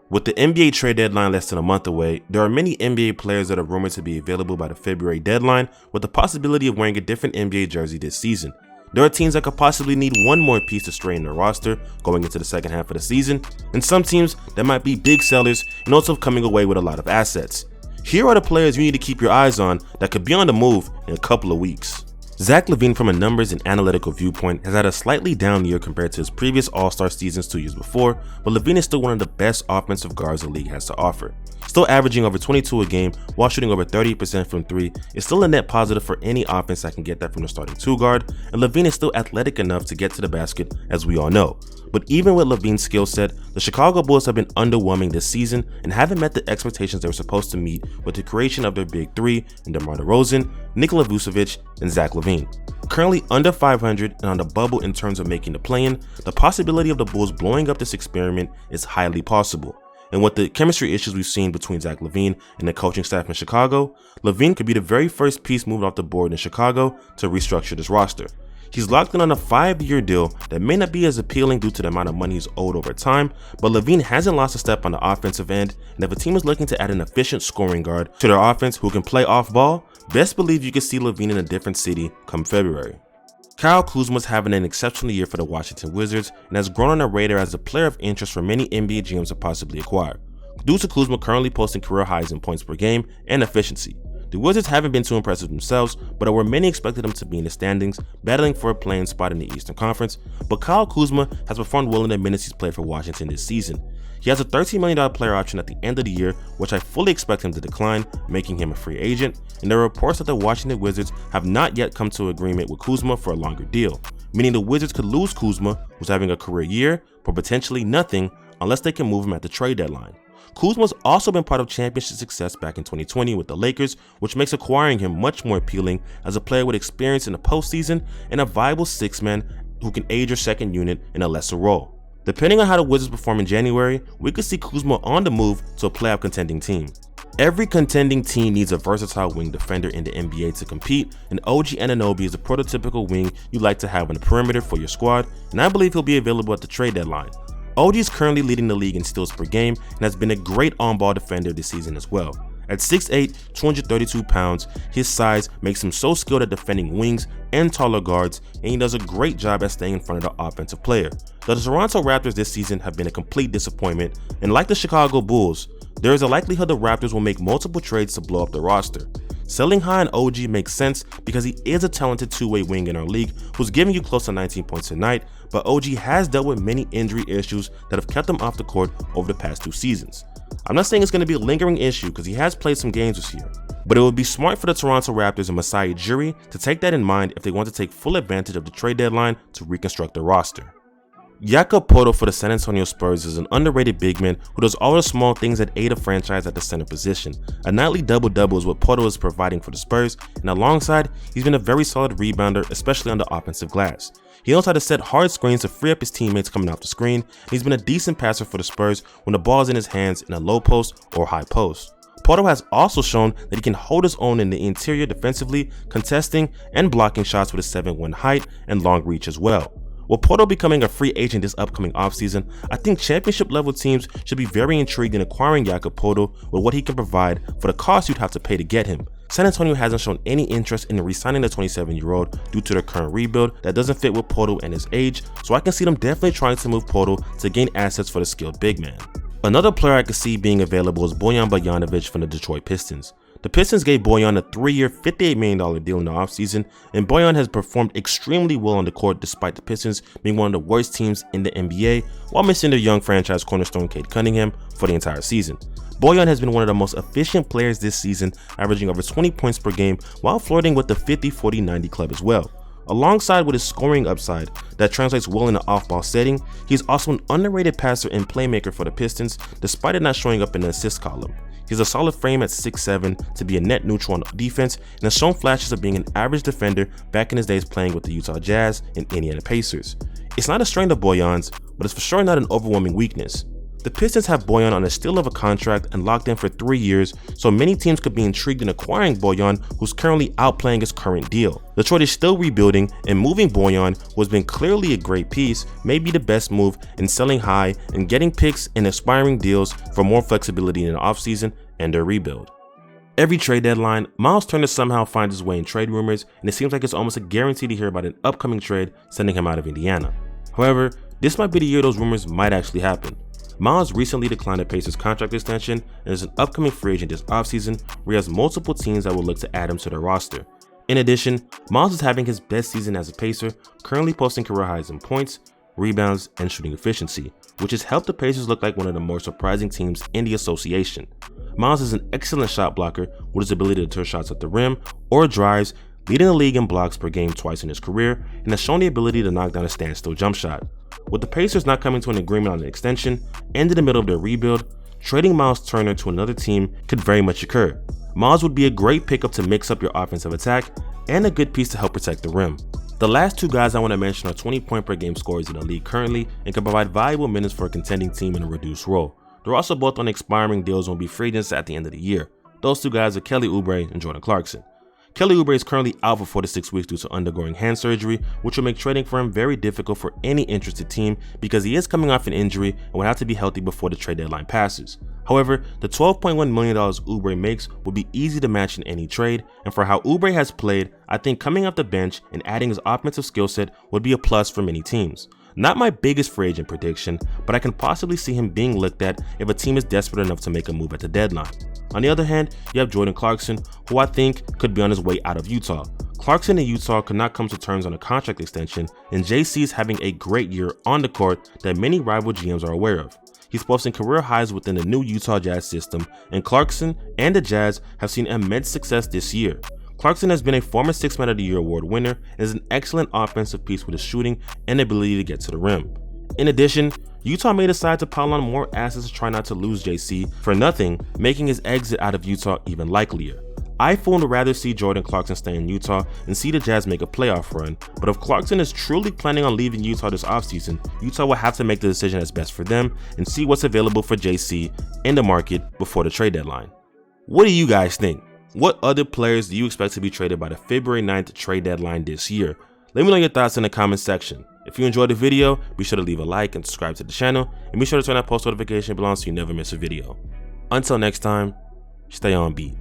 With the NBA trade deadline less than a month away, there are many NBA players that are rumored to be available by the February deadline with the possibility of wearing a different NBA jersey this season. There are teams that could possibly need one more piece to straighten their roster going into the second half of the season, and some teams that might be big sellers and also coming away with a lot of assets. Here are the players you need to keep your eyes on that could be on the move in a couple of weeks. Zach Lavine, from a numbers and analytical viewpoint, has had a slightly down year compared to his previous All-Star seasons 2 years before, but Lavine is still one of the best offensive guards the league has to offer. Still averaging over 22 a game while shooting over 30% from 3 is still a net positive for any offense that can get that from the starting 2 guard, and Lavine is still athletic enough to get to the basket, as we all know. But even with Lavine's skill set, the Chicago Bulls have been underwhelming this season and haven't met the expectations they were supposed to meet with the creation of their big 3 in DeMar DeRozan, Nikola Vucevic, and Zach Lavine. Currently under 500 and on the bubble in terms of making the play-in, the possibility of the Bulls blowing up this experiment is highly possible. And with the chemistry issues we've seen between Zach Lavine and the coaching staff in Chicago, Lavine could be the very first piece moved off the board in Chicago to restructure this roster. He's locked in on a 5-year deal that may not be as appealing due to the amount of money he's owed over time, but Lavine hasn't lost a step on the offensive end, and if a team is looking to add an efficient scoring guard to their offense who can play off ball, best believe you can see Lavine in a different city come February. Kyle Kuzma is having an exceptional year for the Washington Wizards and has grown on the radar as a player of interest for many NBA GMs to possibly acquire, due to Kuzma currently posting career highs in points per game and efficiency. The Wizards haven't been too impressive themselves, but where many expected them to be in the standings, battling for a playing spot in the Eastern Conference, but Kyle Kuzma has performed well in the minutes he's played for Washington this season. He has a $13 million player option at the end of the year, which I fully expect him to decline, making him a free agent, and there are reports that the Washington Wizards have not yet come to agreement with Kuzma for a longer deal, meaning the Wizards could lose Kuzma, who's having a career year, for potentially nothing unless they can move him at the trade deadline. Kuzma's also been part of championship success back in 2020 with the Lakers, which makes acquiring him much more appealing as a player with experience in the postseason and a viable 6-man who can aid your second unit in a lesser role. Depending on how the Wizards perform in January, we could see Kuzma on the move to a playoff contending team. Every contending team needs a versatile wing defender in the NBA to compete, and OG Anunoby is a prototypical wing you like to have on the perimeter for your squad, and I believe he'll be available at the trade deadline. OG is currently leading the league in steals per game and has been a great on-ball defender this season as well. At 6'8", 232 pounds, his size makes him so skilled at defending wings and taller guards, and he does a great job at staying in front of the offensive player. The Toronto Raptors this season have been a complete disappointment, and like the Chicago Bulls, there is a likelihood the Raptors will make multiple trades to blow up the roster. Selling high on OG makes sense because he is a talented two-way wing in our league who's giving you close to 19 points a night, but OG has dealt with many injury issues that have kept him off the court over the past 2 seasons. I'm not saying it's going to be a lingering issue because he has played some games this year, but it would be smart for the Toronto Raptors and Masai Ujiri to take that in mind if they want to take full advantage of the trade deadline to reconstruct their roster. Jakob Poeltl for the San Antonio Spurs is an underrated big man who does all the small things that aid a franchise at the center position. A nightly double-double is what Poeltl is providing for the Spurs, and alongside, he's been a very solid rebounder, especially on the offensive glass. He knows how to set hard screens to free up his teammates coming off the screen, and he's been a decent passer for the Spurs when the ball is in his hands in a low post or high post. Poeltl has also shown that he can hold his own in the interior defensively, contesting and blocking shots with a 7'1" height and long reach as well. With Poeltl becoming a free agent this upcoming offseason, I think championship level teams should be very intrigued in acquiring Jakob Poeltl with what he can provide for the cost you'd have to pay to get him. San Antonio hasn't shown any interest in re-signing the 27-year-old due to their current rebuild that doesn't fit with Poeltl and his age, so I can see them definitely trying to move Poeltl to gain assets for the skilled big man. Another player I could see being available is Bojan Bogdanovich from the Detroit Pistons. The Pistons gave Bojan a 3-year, $58 million deal in the offseason, and Bojan has performed extremely well on the court despite the Pistons being one of the worst teams in the NBA while missing their young franchise cornerstone Cade Cunningham for the entire season. Bojan has been one of the most efficient players this season, averaging over 20 points per game while flirting with the 50-40-90 club as well. Alongside with his scoring upside that translates well in an off-ball setting, he's also an underrated passer and playmaker for the Pistons despite it not showing up in the assist column. He's a solid frame at 6'7" to be a net neutral on defense and has shown flashes of being an average defender back in his days playing with the Utah Jazz and Indiana Pacers. It's not a strength of Bojan's, but it's for sure not an overwhelming weakness. The Pistons have Bojan on a steal of a contract and locked in for 3 years, so many teams could be intrigued in acquiring Bojan, who's currently outplaying his current deal. Detroit is still rebuilding, and moving Bojan, who has been clearly a great piece, may be the best move in selling high and getting picks and expiring deals for more flexibility in the offseason and their rebuild. Every trade deadline, Myles Turner somehow finds his way in trade rumors, and it seems like it's almost a guarantee to hear about an upcoming trade sending him out of Indiana. However, this might be the year those rumors might actually happen. Myles recently declined the Pacers' contract extension and is an upcoming free agent this offseason, where he has multiple teams that will look to add him to their roster. In addition, Myles is having his best season as a Pacer, currently posting career highs in points, rebounds, and shooting efficiency, which has helped the Pacers look like one of the more surprising teams in the association. Myles is an excellent shot blocker with his ability to turn shots at the rim or drives, leading the league in blocks per game twice in his career, and has shown the ability to knock down a standstill jump shot. With the Pacers not coming to an agreement on an extension and in the middle of their rebuild, trading Myles Turner to another team could very much occur. Myles would be a great pickup to mix up your offensive attack and a good piece to help protect the rim. The last two guys I want to mention are 20-point per game scorers in the league currently and can provide valuable minutes for a contending team in a reduced role. They're also both on expiring deals and will be free agents at the end of the year. Those two guys are Kelly Oubre and Jordan Clarkson. Kelly Oubre is currently out for 4 to 6 weeks due to undergoing hand surgery, which will make trading for him very difficult for any interested team because he is coming off an injury and will have to be healthy before the trade deadline passes. However, the $12.1 million Oubre makes would be easy to match in any trade, and for how Oubre has played, I think coming off the bench and adding his offensive skill set would be a plus for many teams. Not my biggest free agent prediction, but I can possibly see him being looked at if a team is desperate enough to make a move at the deadline. On the other hand, you have Jordan Clarkson, who I think could be on his way out of Utah. Clarkson in Utah could not come to terms on a contract extension, and JC is having a great year on the court that many rival GMs are aware of. He's posting career highs within the new Utah Jazz system, and Clarkson and the Jazz have seen immense success this year. Clarkson has been a former 6th Man of the Year award winner and is an excellent offensive piece with his shooting and ability to get to the rim. In addition, Utah may decide to pile on more assets to try not to lose JC for nothing, making his exit out of Utah even likelier. I would rather see Jordan Clarkson stay in Utah and see the Jazz make a playoff run, but if Clarkson is truly planning on leaving Utah this offseason, Utah will have to make the decision that's best for them and see what's available for JC in the market before the trade deadline. What do you guys think? What other players do you expect to be traded by the February 9th trade deadline this year? Let me know your thoughts in the comment section. If you enjoyed the video, be sure to leave a like and subscribe to the channel, and be sure to turn that post notification bell on so you never miss a video. Until next time, stay on beat.